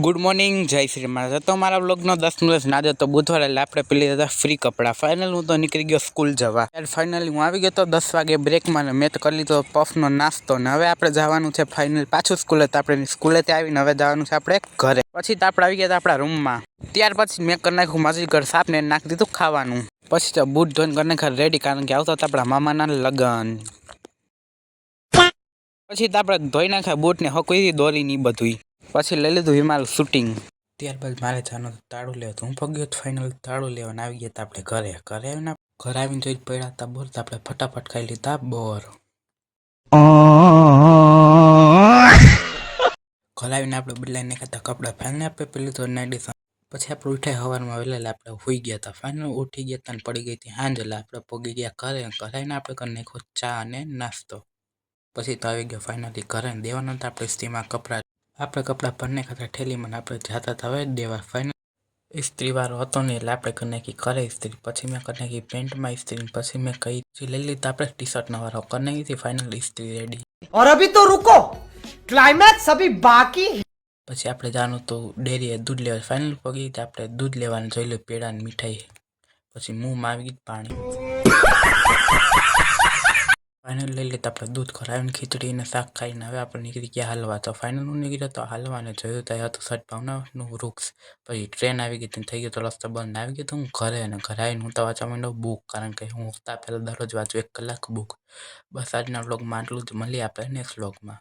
Good morning, જય શ્રી રામ। તો મારા બ્લોગનો 10 દિવસ ના દે તો બુધવારે એટલે આપણે પેલી હતા ફ્રી કપડાં। ફાઇનલ હું તો નીકળી ગયો સ્કૂલ જવા। ફાઇનલી હું આવી ગયો તો 10 વાગે બ્રેકમાં ને મેં તો કરી લીધો પફનો નાસ્તો ને હવે આપણે જવાનું છે ફાઇનલ પાછું સ્કૂલે। તો આપણે સ્કૂલેથી આવીને હવે જવાનું છે આપણે ઘરે। પછી તો આપણે આવી ગયા આપણા રૂમમાં। ત્યાર પછી મેં કરી નાખ્યું માજી ઘર સાફ ને નાખી દીધું ખાવાનું। પછી તો બૂટ ધોઈને કરી નાખ્યા રેડી, કારણ કે આવતો આપણા મામાના લગન। પછી તો આપણે ધોઈ નાખ્યા બૂટ ને હકવી દોરી ની બધું। પછી લઈ લીધું વિમાલ શૂટિંગ। ત્યારબાદ મારે જાનું તાળું લેવા તો હું પગ્યો ફાઇનલ તાળું લેવાને આવી ગયા આપણે ઘરે આવીને જોઈ પડ્યા હતા બોર, આપણે ફટાફટ ખાઈ લીધા બોર। ઘરે આવીને આપણે બદલાઈને ખાતા કપડાં ફાઇનલ આપણે પેલી તો નાઈડી। પછી આપણે ઉઠાય સવારમાં વહેલા આપણે હોઈ ગયા હતા। ફાઇનલ ઉઠી ગયા હતા ને પડી ગઈ હતી હાંજ, એટલે આપણે પગી ગયા ઘરે આવીને આપણે કરી નાખ્યો ચા અને નાસ્તો। પછી તો આવી ગયો ફાઇનલી ઘરે દેવાના હતા આપણે ઇસ્ત્રીમાં કપડાં। આપણે કપડાં ભરને ખાતા ઠેલીમાં આપણે જતા હતા હવે દેવા। ફાઇનલ ઇસ્ત્રી વાળો હતો ને એટલે આપણે કરી નાખી ઘરે ઇસ્ત્રી। પછી મેં કરી નાખી પેન્ટમાં ઇસ્ત્રી। પછી મેં કઈ લઈ લીધા આપણે ટી શર્ટના વાળો કરી નાખી હતી ફાઇનલ ઇસ્ત્રી રેડી। और अभी तो रुको, क्लाइमैक्स अभी बाकी। પછી આપણે જવાનું તો ડેરીએ દૂધ લેવા। ફાઇનલ પગી આપણે દૂધ લેવાનું જોઈ લો પેડા ને મીઠાઈ। પછી મુંહમાં આવી ગયું પાણી। ફાઇનલ લઈ લેતા આપણે દૂધ ખરાવીને ખીચડી ને શાક ખાઈને હવે આપણે નીકળી ગયા હાલવા। તો ફાઇનલ હું નીકળ્યો તો હાલવાને જોયું તો હતું સટ ભાવનાનું વૃક્ષ। પછી ટ્રેન આવી ગઈ થઈ ગયો તો રસ્તો બંધ। આવી ગયો તો હું ઘરે આવીને હું તો વાંચવા માંડ્યો બુક, કારણ કે હું હપ્તા પહેલાં દરરોજ વાંચું 1 કલાક બુક। બસ આજના વ્લોગમાં આટલું જ, મળીએ આપણે નેક્સ્ટ વ્લોગમાં।